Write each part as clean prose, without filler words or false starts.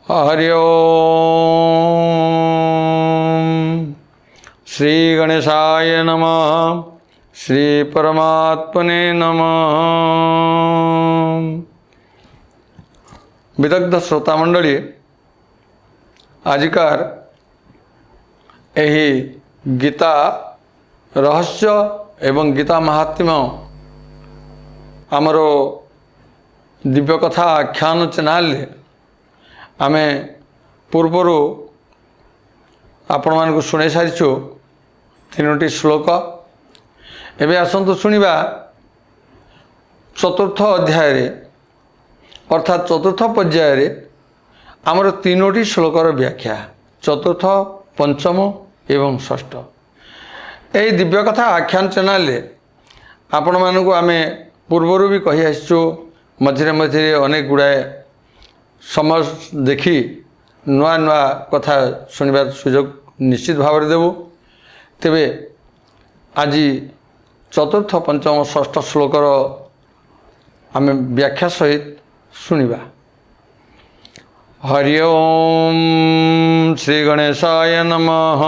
हरि ओम। श्री गणेशाय नमः। श्री परमात्मने नमः। विदग्ध श्रोता मंडली, आजिकार यही गीता रहस्य एवं गीता महात्म्य आमर दिव्य कथा आख्यान चैनल आमे पूर्वर आपण मानक शुणे सारीचु तीनोटी श्लोक। एबे आसंतु शुणिबा चतुर्थ अध्याय अर्थात चतुर्थ पर्याय आमर तीनोटी श्लोकर व्याख्या चतुर्थ पंचम एवं षष्ठ। यही दिव्य कथा आख्यान चैनल आपण मानक आमे पूर्वर भी कही आसचु मझे मझे अनेक गुड़ाए समय देखी नुआ नुआ कथा शुणवार सुजोग निश्चित भाव देवु। तेबे आज चतुर्थ पंचम षष्ठ श्लोकर आम व्याख्या सहित शुणिबा। हरि ओम। श्री गणेशाय नमः।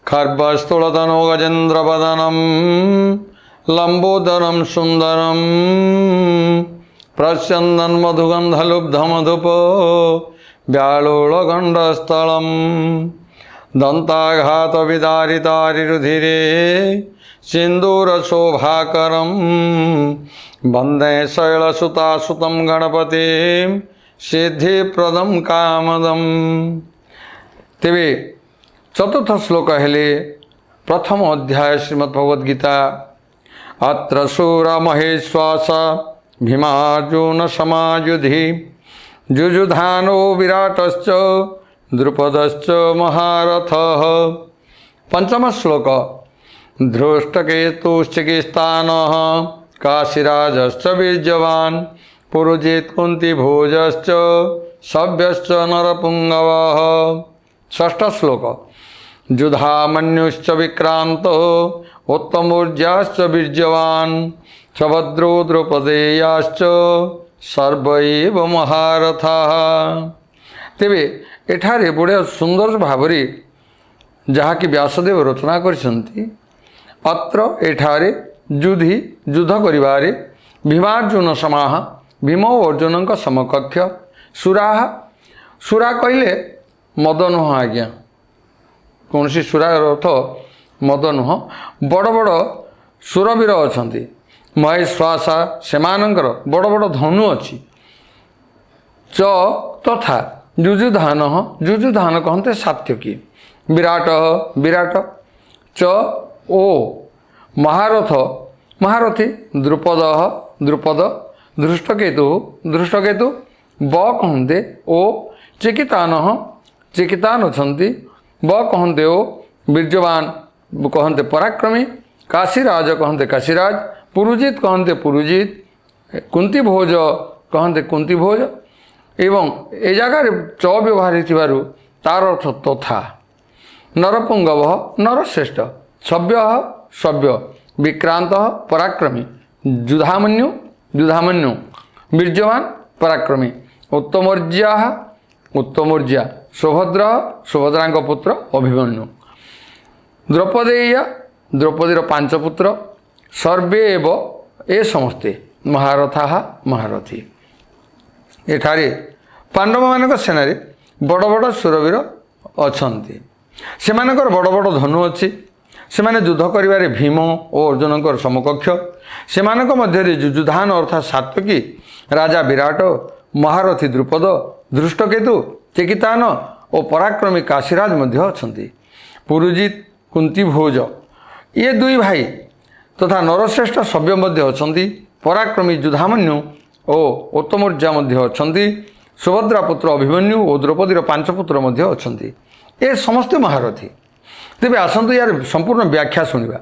खर्वस्तुलतनो गजेन्द्रवदनम लंबोदरम सुंदरम प्रस्यन्दन मधुगंधलुब्धमधुप व्यालोलगंडस्थलम दंताघात विदारितारिरुधिरे सिंदूरशोभाकरम वंदे शैलसुतासुतं गणपतिं सिद्धिप्रदं कामदम्। तेबे चतुर्थ श्लोक हेले प्रथम अध्याय श्रीमद्भगवद्गीता। अत्र शूर महेश्वास भीमार्जुन समायुधि जुजुधानो विराटश्च द्रुपदश्च महारथः। पंचम श्लोक धृष्टकेतुश्चिकिस्तानः काशीराजश्च बीर्यवान् पुरुजित् कुन्तीभोजश्च सव्यश्च नरपुङ्गवः। षष्ठ श्लोक युधामन्युश्च विक्रान्तो उत्तमोर्जाश्च बीर्यवान् सुभद्रो द्रौपदेयाश्च सर्व एव महारथाः। तेबे एठारे बड़े सुंदर भावरे जहाँकि व्यासदेव रचना करिसंती। अत्र एठारे युद्धि युद्ध करिबारे भीमार्जुन समाह भीम अर्जुन समकक्ष सुराः। सुरा कहले मद नुह आज्ञा कौन सी सुरा अर्थ मद नुह। बड़ बड़ सुरवीर अछंती महेश्वासा सेमानंकर बड़ बड़ धनु अच्छी च तथा जुजुधान जुजुधान कहते सात्यकी विराट विराट च ओ महारथ महारथी द्रुपद द्रुपद धृष्टकेतु धृष्टकेतु ब कहते ओ चिकितान चिकितान अछंती ब कहते ओ बीर्यवान कहते पराक्रमी काशीराज कहते काशीराज पुरुजित कहते पुरुजित कुंतीभोज कहते कुंतीभोज एवं ए जगार च व्यवहार तार अर्थ तथा नरपुंगव नरश्रेष्ठ सभ्य सभ्य विक्रांत पराक्रमी युधामन्यु युधामन्यु बीर्यवान पराक्रमी उत्तमोर्जा उत्तमोर्जा सुभद्र सुभद्रा पुत्र अभिमन्यु द्रौपदेय द्रौपदीर पांच पुत्र सर्वे एव ए समस्ते महारथा महारथी। एठारे पांडव मानक सेनारे बड़ बड़ सुरवीर अछंती सेमानकर बड़ बड़ धनु अच्छी सेमाने युद्ध करिबारे भीम और अर्जुन समकक्ष सेमानक मध्य जुजुधान अर्थात सात्यकी राजा विराट महारथी द्रुपद धृष्टकेतु चिकितान और पराक्रमी काशीराज मध्य अछंती पुरुजित कुंतीभोज ये दुई भाई तथा नरश्रेष्ठ सभ्य मध्य अछंती पराक्रमी युधामन्यु और उत्तमोर्जा मध्य अछंती सुभद्रा पुत्र अभिमन्यु और द्रौपदीर पांच पुत्र मध्य अछंती ए समस्त महारथी। तेबे आसंतु यार संपूर्ण व्याख्या शुणिबा।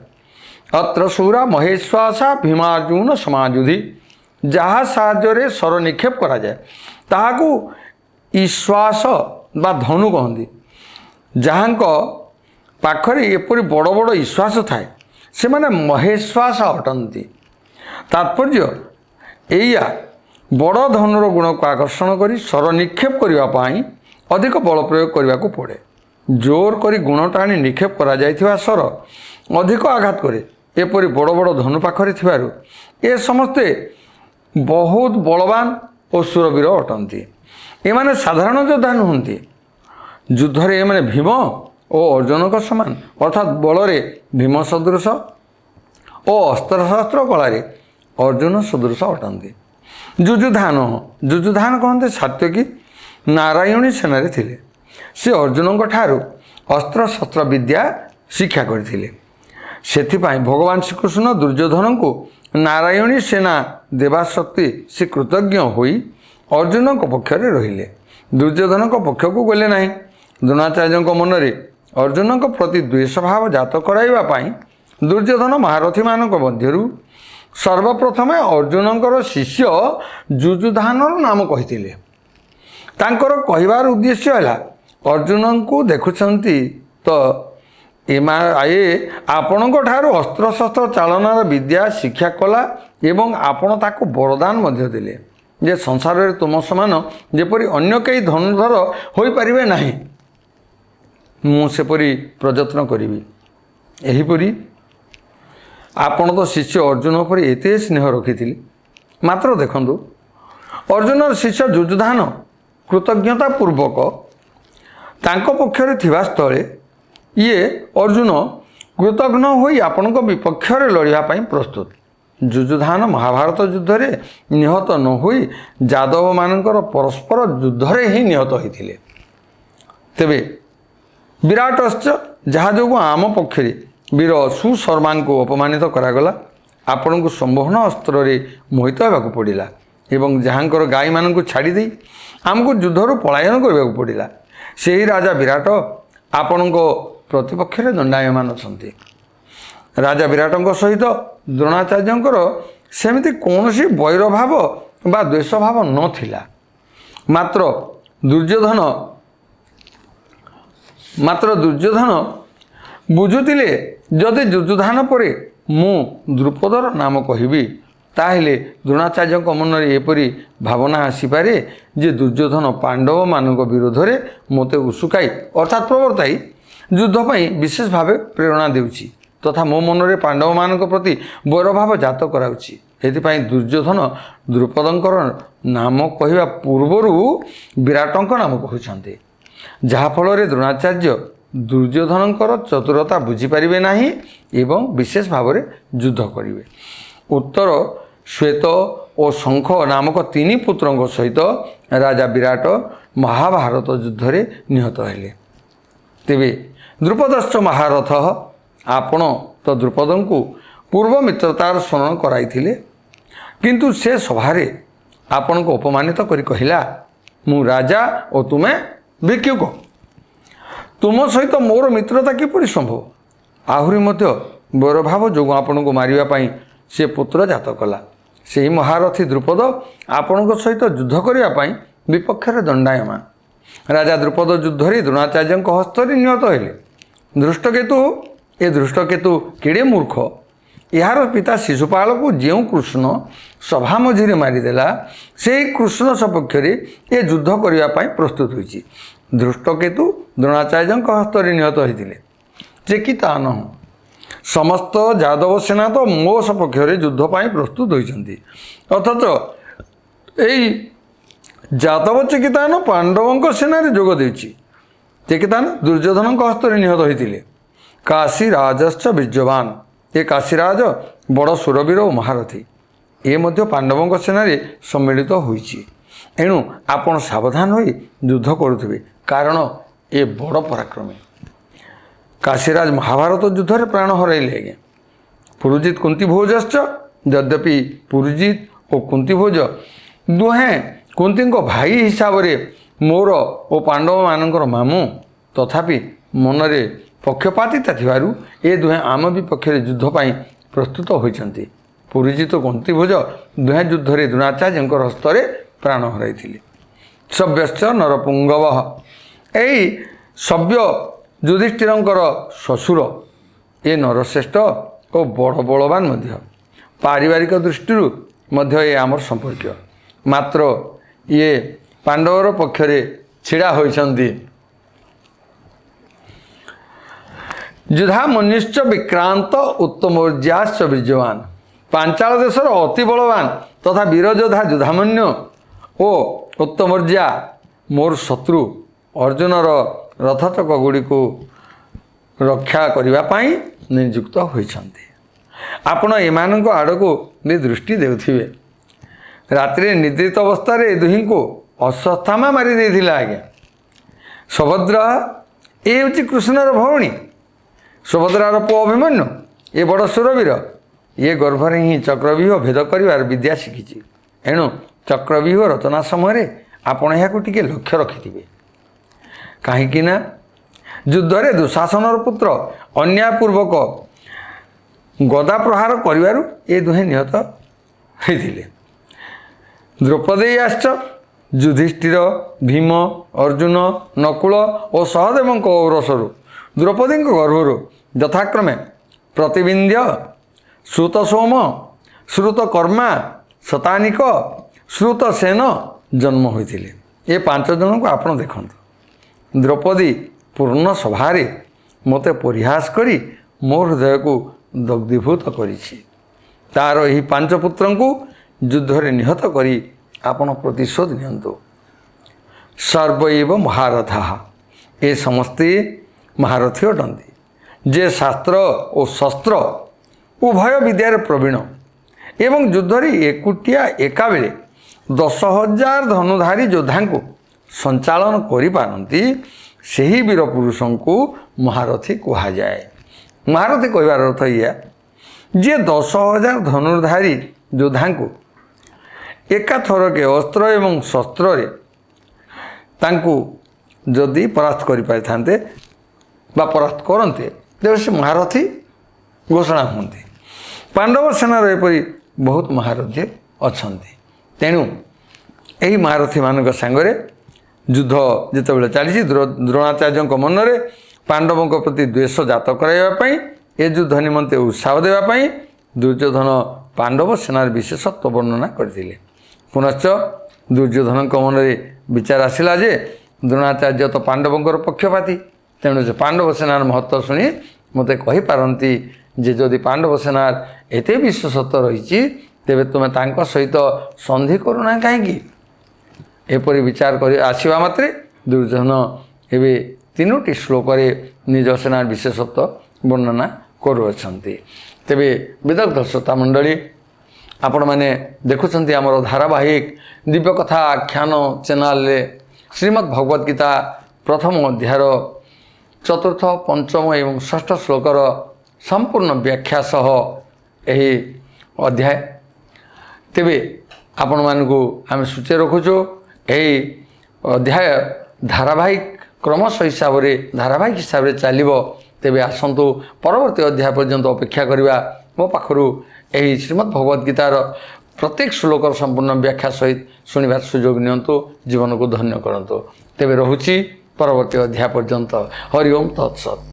अत्र शूरा महेश्वासा भीमार्जुन समायुधि जहाँ साहाय्य सर निक्षेप करा जाए ताहाकू ईश्वास बा धनु कहती। जहाँ पाखरे एपरी बड़ बड़ ईश्वास थाए से माने महेश्वास अटंती। तात्पर्य एया ବଡ଼ ଧନୁର ଗୁଣକୁ ଆକର୍ଷଣ କରି ଶର ନିକ୍ଷେପ କରିବା ପାଇଁ ଅଧିକ ବଳ ପ୍ରୟୋଗ କରିବାକୁ ପଡ଼େ। ଜୋର କରି ଗୁଣ ଟାଣି ନିକ୍ଷେପ କରାଯାଇଥିବା ଶର ଅଧିକ ଆଘାତ କରେ। ଏପରି ବଡ଼ ବଡ଼ ଧନୁ ପାଖରେ ଥିବାରୁ ଏ ସମସ୍ତେ ବହୁତ ବଳବାନ ଓ ସୁରବୀର ଅଟନ୍ତି। ଏମାନେ ସାଧାରଣ ଯୋଦ୍ଧା ନୁହନ୍ତି। ଯୁଦ୍ଧରେ ଏମାନେ ଭୀମ ଓ ଅର୍ଜୁନଙ୍କ ସମାନ, ଅର୍ଥାତ୍ ବଳରେ ଭୀମ ସଦୃଶ ଓ ଅସ୍ତ୍ରଶସ୍ତ୍ର କଳାରେ ଅର୍ଜୁନ ସଦୃଶ ଅଟନ୍ତି। ଯୁଯୁଧାନ କହନ୍ତି ସାତ୍ୟକୀ ନାରାୟଣୀ ସେନାରେ ଥିଲେ। ସେ ଅର୍ଜୁନଙ୍କ ଠାରୁ ଅସ୍ତ୍ରଶସ୍ତ୍ର ବିଦ୍ୟା ଶିକ୍ଷା କରିଥିଲେ। ସେଥିପାଇଁ ଭଗବାନ ଶ୍ରୀକୃଷ୍ଣ ଦୁର୍ଯ୍ୟୋଧନଙ୍କୁ ନାରାୟଣୀ ସେନା ଦେବା ସତ୍ତ୍ୱେ ସେ କୃତଜ୍ଞ ହୋଇ ଅର୍ଜୁନଙ୍କ ପକ୍ଷରେ ରହିଲେ। ଦୁର୍ଯ୍ୟୋଧନଙ୍କ ପକ୍ଷକୁ ଗଲେ ନାହିଁ। ଦ୍ରୋଣାଚାର୍ଯ୍ୟଙ୍କ ମନରେ ଅର୍ଜୁନଙ୍କ ପ୍ରତି ଦ୍ୱେଷ ଭାବ ଜାତ କରାଇବା ପାଇଁ ଦୁର୍ଯ୍ୟୋଧନ ମହାରଥୀମାନଙ୍କ ମଧ୍ୟରୁ ସର୍ବପ୍ରଥମେ ଅର୍ଜୁନଙ୍କର ଶିଷ୍ୟ ଯୁଯୁଧାନର ନାମ କହିଥିଲେ। ତାଙ୍କର କହିବାର ଉଦ୍ଦେଶ୍ୟ ହେଲା, ଅର୍ଜୁନଙ୍କୁ ଦେଖୁଛନ୍ତି ତ ଆପଣଙ୍କ ଠାରୁ ଅସ୍ତ୍ରଶସ୍ତ୍ର ଚାଳନାର ବିଦ୍ୟା ଶିକ୍ଷା କଲା ଏବଂ ଆପଣ ତାକୁ ବରଦାନ ମଧ୍ୟ ଦେଲେ ଯେ ସଂସାରରେ ତୁମ ସମାନ ଯେପରି ଅନ୍ୟ କେହି ଧନୁର୍ଦ୍ଧର ହୋଇପାରିବେ ନାହିଁ, ମୁଁ ସେପରି ପ୍ରଯତ୍ନ କରିବି। ଏହିପରି ଆପଣ ତ ଶିଷ୍ୟ ଅର୍ଜୁନ ଉପରେ ଏତେ ସ୍ନେହ ରଖିଥିଲେ। ମାତ୍ର ଦେଖନ୍ତୁ, ଅର୍ଜୁନର ଶିଷ୍ୟ ଯୁଯୁଧାନ କୃତଜ୍ଞତାପୂର୍ବକ ତାଙ୍କ ପକ୍ଷରେ ଥିବା ସ୍ଥଳେ ଇଏ ଅର୍ଜୁନ କୃତଘ୍ନ ହୋଇ ଆପଣଙ୍କ ବିପକ୍ଷରେ ଲଢ଼ିବା ପାଇଁ ପ୍ରସ୍ତୁତ। ଯୁଯୁଧାନ ମହାଭାରତ ଯୁଦ୍ଧରେ ନିହତ ନ ହୋଇ ଯାଦବମାନଙ୍କର ପରସ୍ପର ଯୁଦ୍ଧରେ ହିଁ ନିହତ ହୋଇଥିଲେ। ତେବେ ବିରାଟଶ୍ଚ, ଯାହା ଯୋଗୁଁ ଆମ ପକ୍ଷରେ ବୀର ସୁଶର୍ମାଙ୍କୁ ଅପମାନିତ କରାଗଲା, ଆପଣଙ୍କୁ ସମ୍ମୋହନ ଅସ୍ତ୍ରରେ ମୋହିତ ହେବାକୁ ପଡ଼ିଲା ଏବଂ ଯାହାଙ୍କର ଗାଈମାନଙ୍କୁ ଛାଡ଼ି ଦେଇ ଆମକୁ ଯୁଦ୍ଧରୁ ପଳାୟନ କରିବାକୁ ପଡ଼ିଲା, ସେହି ରାଜା ବିରାଟ ଆପଣଙ୍କ ପ୍ରତିପକ୍ଷରେ ଦଣ୍ଡାୟମାନ ଅଛନ୍ତି। ରାଜା ବିରାଟଙ୍କ ସହିତ ଦ୍ରୋଣାଚାର୍ଯ୍ୟଙ୍କର ସେମିତି କୌଣସି ବୈରଭାବ ବା ଦ୍ୱେଷଭାବ ନଥିଲା। ମାତ୍ର ଦୁର୍ଯ୍ୟୋଧନ ବୁଝୁଥିଲେ, ଯଦି ଯୁଯୁଧାନ ପରେ ମୁଁ ଦ୍ରୁପଦର ନାମ କହିବି, ତାହେଲେ ଦ୍ରୋଣାଚାର୍ଯ୍ୟଙ୍କ ମନରେ ଏପରି ଭାବନା ଆସିପାରେ ଯେ ଦୁର୍ଯ୍ୟୋଧନ ପାଣ୍ଡବମାନଙ୍କ ବିରୋଧରେ ମୋତେ ଉସୁକାଇ ଅର୍ଥାତ୍ ପ୍ରବର୍ତ୍ତାଇ ଯୁଦ୍ଧ ପାଇଁ ବିଶେଷ ଭାବେ ପ୍ରେରଣା ଦେଉଛି ତଥା ମୋ ମନରେ ପାଣ୍ଡବମାନଙ୍କ ପ୍ରତି ବୈରଭାବ ଜାତ କରାଉଛି। ଏଥିପାଇଁ ଦୁର୍ଯ୍ୟୋଧନ ଦ୍ରୁପଦଙ୍କର ନାମ କହିବା ପୂର୍ବରୁ ବିରାଟଙ୍କ ନାମ କହୁଛନ୍ତି, ଯାହାଫଳରେ ଦ୍ରୋଣାଚାର୍ଯ୍ୟ ଦୁର୍ଯ୍ୟୋଧନଙ୍କର ଚତୁରତା ବୁଝିପାରିବେ ନାହିଁ ଏବଂ ବିଶେଷ ଭାବରେ ଯୁଦ୍ଧ କରିବେ। ଉତ୍ତର ଶ୍ଵେତ ଓ ଶଙ୍ଖ ନାମକ 3 ପୁତ୍ରଙ୍କ ସହିତ ରାଜା ବିରାଟ ମହାଭାରତ ଯୁଦ୍ଧରେ ନିହତ ହେଲେ। ତେବେ ଦ୍ରୁପଦଶ୍ଚ ମହାରଥ, ଆପଣ ତ ଦ୍ରୁପଦଙ୍କୁ ପୂର୍ବ ମିତ୍ରତାର ସ୍ମରଣ କରାଇଥିଲେ, କିନ୍ତୁ ସେ ସଭାରେ ଆପଣଙ୍କୁ ଅପମାନିତ କରି କହିଲା, ମୁଁ ରାଜା ଓ ତୁମେ ଭିକ୍ଷୁକ। ତୁମ ସହିତ ମୋର ମିତ୍ରତା କିପରି ସମ୍ଭବ? ଆହୁରି ମଧ୍ୟ ବୈରଭାବ ଯୋଗୁଁ ଆପଣଙ୍କୁ ମାରିବା ପାଇଁ ସେ ପୁତ୍ର ଜାତ କଲା। ସେହି ମହାରଥୀ ଦ୍ରୁପଦ ଆପଣଙ୍କ ସହିତ ଯୁଦ୍ଧ କରିବା ପାଇଁ ବିପକ୍ଷରେ ଦଣ୍ଡାୟମାନ। ରାଜା ଦ୍ରୁପଦ ଯୁଦ୍ଧରେ ଦ୍ରୋଣାଚାର୍ଯ୍ୟଙ୍କ ହସ୍ତରେ ନିହତ ହେଲେ। ଦୃଷ୍ଟକେତୁ କେଡ଼େ ମୂର୍ଖ! ଏହାର ପିତା ଶିଶୁପାଳକୁ ଯେଉଁ କୃଷ୍ଣ ସଭା ମଝିରେ ମାରିଦେଲା, ସେହି କୃଷ୍ଣ ସପକ୍ଷରେ ଏ ଯୁଦ୍ଧ କରିବା ପାଇଁ ପ୍ରସ୍ତୁତ ହୋଇଛି। ଦୃଷ୍ଟକେତୁ ଦ୍ରୋଣାଚାର୍ଯ୍ୟଙ୍କ ହସ୍ତରେ ନିହତ ହୋଇଥିଲେ। ଯେ କି ତା ନୁହଁ, ସମସ୍ତ ଯାଦବ ସେନା ତ ମୋ ସପକ୍ଷରେ ଯୁଦ୍ଧ ପାଇଁ ପ୍ରସ୍ତୁତ ହୋଇଛନ୍ତି, ଅଥଚ ଏଇ ଯାଦବ ଚିକିତାନ ପାଣ୍ଡବଙ୍କ ସେନାରେ ଯୋଗ ଦେଉଛି। ଚିକିତାନ ଦୁର୍ଯ୍ୟୋଧନଙ୍କ ହସ୍ତରେ ନିହତ ହୋଇଥିଲେ। କାଶୀରାଜଶ୍ଚ ବୀର୍ଯ୍ୟବାନ, ଏ କାଶୀରାଜ ବଡ଼ ସୁରବୀର ଓ ମହାରଥୀ। ଏ ମଧ୍ୟ ପାଣ୍ଡବଙ୍କ ସେନାରେ ସମ୍ମିଳିତ ହୋଇଛି। ଏଣୁ ଆପଣ ସାବଧାନ ହୋଇ ଯୁଦ୍ଧ କରୁଥିବେ, କାରଣ ଏ ବଡ଼ ପରାକ୍ରମୀ। କାଶୀରାଜ ମହାଭାରତ ଯୁଦ୍ଧରେ ପ୍ରାଣ ହରାଇଲେ। ଆଜ୍ଞା ପୁରୁଜିତ କୁନ୍ତିଭୋଜଶ୍ଚ, ଯଦ୍ୟପି ପୁରୁଜିତ ଓ କୁନ୍ତିଭୋଜ ଦୁହେଁ କୁନ୍ତିଙ୍କ ଭାଇ ହିସାବରେ ମୋର ଓ ପାଣ୍ଡବମାନଙ୍କର ମାମୁଁ, ତଥାପି ମନରେ ପକ୍ଷପାତିତା ଥିବାରୁ ଏ ଦୁହେଁ ଆମ ବିପକ୍ଷରେ ଯୁଦ୍ଧ ପାଇଁ ପ୍ରସ୍ତୁତ ହୋଇଛନ୍ତି। ପୁରୁଜିତ ଓ କୁନ୍ତିଭୋଜ ଦୁହେଁ ଯୁଦ୍ଧରେ ଦ୍ରୋଣାଚାର୍ଯ୍ୟଙ୍କର ହସ୍ତରେ ପ୍ରାଣ ହରାଇଥିଲେ। ସବ୍ୟଶ୍ଚ ନରପୁଙ୍ଗବ, ଏଇ ସବ୍ୟ ଯୁଧିଷ୍ଠିରଙ୍କର ଶ୍ୱଶୁର। ଏ ନରଶ୍ରେଷ୍ଠ ଓ ବଡ଼ ବଳବାନ ମଧ୍ୟ। ପାରିବାରିକ ଦୃଷ୍ଟିରୁ ମଧ୍ୟ ଏ ଆମର ସମ୍ପର୍କୀୟ। ମାତ୍ର ଇଏ ପାଣ୍ଡବର ପକ୍ଷରେ ଛିଡ଼ା ହୋଇଛନ୍ତି। ଯୁଧାମନ୍ୟୁଶ୍ଚ ବିକ୍ରାନ୍ତ ଉତ୍ତମୌର୍ଯ୍ୟାଶ୍ଚ ବୀର୍ଯ୍ୟବାନ। ପାଞ୍ଚାଳ ଦେଶର ଅତି ବଳବାନ ତଥା ବୀରଯୋଦ୍ଧା ଯୁଧାମନ୍ୟୁ ଓ ଉତ୍ତମୌର୍ଯ୍ୟା ମୋର ଶତ୍ରୁ ଅର୍ଜୁନର ରଥଚକ ଗୁଡ଼ିକୁ ରକ୍ଷା କରିବା ପାଇଁ ନିଯୁକ୍ତ ହୋଇଛନ୍ତି। ଆପଣ ଏମାନଙ୍କ ଆଡ଼କୁ ବି ଦୃଷ୍ଟି ଦେଉଥିବେ। ରାତିରେ ନିଦ୍ରିତ ଅବସ୍ଥାରେ ଏ ଦୁହିଁଙ୍କୁ ଅଶ୍ୱତ୍ଥାମା ମାରି ଦେଇଥିଲା ଆଜ୍ଞା। ସୁଭଦ୍ରା ଏ ହେଉଛି କୃଷ୍ଣର ଭଉଣୀ। ସୁଭଦ୍ରାର ପୁଅ ଅଭିମନ୍ୟୁ ଏ ବଡ଼ ସୁରବୀର। ଇଏ ଗର୍ଭରେ ହିଁ ଚକ୍ରବ୍ୟୁହ ଭେଦ କରିବାର ବିଦ୍ୟା ଶିଖିଛି। ଏଣୁ ଚକ୍ରବ୍ୟୁହ ରଚନା ସମୟରେ ଆପଣ ଏହାକୁ ଟିକେ ଲକ୍ଷ୍ୟ ରଖିଥିବେ। କାହିଁକି ନା ଯୁଦ୍ଧରେ ଦୁଃଶାସନର ପୁତ୍ର ଅନ୍ୟାୟପୂର୍ବକ ଗଦା ପ୍ରହାର କରିବାରୁ ଏ ଦୁହେଁ ନିହତ ହୋଇଥିଲେ। ଦ୍ରୌପଦୀ ଆଶ୍ଚ ଯୁଧିଷ୍ଠିର, ଭୀମ, ଅର୍ଜୁନ, ନକୁଳ ଓ ସହଦେବଙ୍କ ଔରସରୁ ଦ୍ରୌପଦୀଙ୍କ ଗର୍ଭରୁ ଯଥାକ୍ରମେ ପ୍ରତିବିନ୍ଧ୍ୟ, ଶ୍ରୁତସୋମ, ଶ୍ରୁତକର୍ମା, ଶତାନିକ, ଶ୍ରୁତସେନ ଜନ୍ମ ହୋଇଥିଲେ। ଏ ପାଞ୍ଚ ଜଣଙ୍କୁ ଆପଣ ଦେଖନ୍ତୁ। ଦ୍ରୌପଦୀ ପୂର୍ଣ୍ଣ ସଭାରେ ମୋତେ ପରିହାସ କରି ମୋ ହୃଦୟକୁ ଦଗ୍ଧୀଭୂତ କରିଛି। ତା'ର ଏହି ପାଞ୍ଚ ପୁତ୍ରଙ୍କୁ ଯୁଦ୍ଧରେ ନିହତ କରି ଆପଣ ପ୍ରତିଶୋଧ ନିଅନ୍ତୁ। ସର୍ବୈବ ମହାରଥା, ଏ ସମସ୍ତେ ମହାରଥୀ ଅଟନ୍ତି, ଯେ ଶାସ୍ତ୍ର ଓ ଶସ୍ତ୍ର ଉଭୟ ବିଦ୍ୟାରେ ପ୍ରବୀଣ ଏବଂ ଯୁଦ୍ଧରେ ଏକୁଟିଆ ଏକାବେଳେ 10,000 ଧନୁଧାରୀ ଯୋଦ୍ଧାଙ୍କୁ ସଞ୍ଚାଳନ କରିପାରନ୍ତି, ସେହି ବୀର ପୁରୁଷଙ୍କୁ ମହାରଥୀ କୁହାଯାଏ। ମହାରଥୀ କହିବାର ଅର୍ଥ ଏଇଆ, ଯିଏ 10,000 ଧନୁଧାରୀ ଯୋଦ୍ଧାଙ୍କୁ ଏକାଥରକେ ଅସ୍ତ୍ର ଏବଂ ଶସ୍ତ୍ରରେ ତାଙ୍କୁ ଯଦି ପରାସ୍ତ କରିପାରିଥାନ୍ତେ ବା ପରାସ୍ତ କରନ୍ତେ, ତେବେ ସେ ମହାରଥୀ ଘୋଷଣା ହୁଅନ୍ତି। ପାଣ୍ଡବ ସେନାର ଏପରି ବହୁତ ମହାରଥୀ ଅଛନ୍ତି। ତେଣୁ ଏହି ମହାରଥୀମାନଙ୍କ ସାଙ୍ଗରେ ଯୁଦ୍ଧ ଯେତେବେଳେ ଚାଲିଛି, ଦ୍ରୋଣାଚାର୍ଯ୍ୟଙ୍କ ମନରେ ପାଣ୍ଡବଙ୍କ ପ୍ରତି ଦ୍ୱେଷ ଜାତ କରାଇବା ପାଇଁ, ଏ ଯୁଦ୍ଧ ନିମନ୍ତେ ଉତ୍ସାହ ଦେବା ପାଇଁ ଦୁର୍ଯ୍ୟୋଧନ ପାଣ୍ଡବ ସେନାର ବିଶେଷତ୍ୱ ବର୍ଣ୍ଣନା କରିଥିଲେ। ପୁନଶ୍ଚ ଦୁର୍ଯ୍ୟୋଧନଙ୍କ ମନରେ ବିଚାର ଆସିଲା ଯେ ଦ୍ରୋଣାଚାର୍ଯ୍ୟ ତ ପାଣ୍ଡବଙ୍କର ପକ୍ଷପାତୀ, ତେଣୁ ସେ ପାଣ୍ଡବ ସେନାର ମହତ୍ତ୍ୱ ଶୁଣି ମୋତେ କହିପାରନ୍ତି ଯେ ଯଦି ପାଣ୍ଡବ ସେନାର ଏତେ ବିଶେଷତ୍ୱ ରହିଛି, ତେବେ ତୁମେ ତାଙ୍କ ସହିତ ସନ୍ଧି କରୁନା କାହିଁକି? ଏପରି ବିଚାର କରି ଆସିବା ମାତ୍ରେ ଦୁର୍ଯ୍ୟୋଧନ ଏବେ 3ଟି ଶ୍ଲୋକରେ ନିଜ ସେନାର ବିଶେଷତ୍ୱ ବର୍ଣ୍ଣନା କରୁଅଛନ୍ତି। ତେବେ ବିଦଗ୍ଧ ଶ୍ରୋତା ମଣ୍ଡଳୀ, ଆପଣମାନେ ଦେଖୁଛନ୍ତି ଆମର ଧାରାବାହିକ ଦିବ୍ୟକଥା ଆଖ୍ୟାନ ଚ୍ୟାନେଲରେ ଶ୍ରୀମଦ୍ ଭଗବତ ଗୀତା ପ୍ରଥମ ଅଧ୍ୟାୟର 4ର୍ଥ, 5ମ ଏବଂ 6ଠ ଶ୍ଲୋକର ସମ୍ପୂର୍ଣ୍ଣ ବ୍ୟାଖ୍ୟା ସହ ଏହି ଅଧ୍ୟାୟ। ତେବେ ଆପଣମାନଙ୍କୁ ଆମେ ସୂଚୀ ରଖୁଛୁ ଏହି ଅଧ୍ୟାୟ ଧାରାବାହିକ କ୍ରମଶଃ ହିସାବରେ ଚାଲିବ। ତେବେ ଆସନ୍ତୁ ପରବର୍ତ୍ତୀ ଅଧ୍ୟାୟ ପର୍ଯ୍ୟନ୍ତ ଅପେକ୍ଷା କରିବା। ମୋ ପାଖରୁ ଏହି ଶ୍ରୀମଦ୍ ଭଗବତ ଗୀତାର ପ୍ରତ୍ୟେକ ଶ୍ଲୋକର ସମ୍ପୂର୍ଣ୍ଣ ବ୍ୟାଖ୍ୟା ସହିତ ଶୁଣିବାର ସୁଯୋଗ ନିଅନ୍ତୁ, ଜୀବନକୁ ଧନ୍ୟ କରନ୍ତୁ। ତେବେ ରହୁଛି ପରବର୍ତ୍ତୀ ଅଧ୍ୟାୟ ପର୍ଯ୍ୟନ୍ତ। ହରି ଓମ୍ ତତ୍ସତ୍।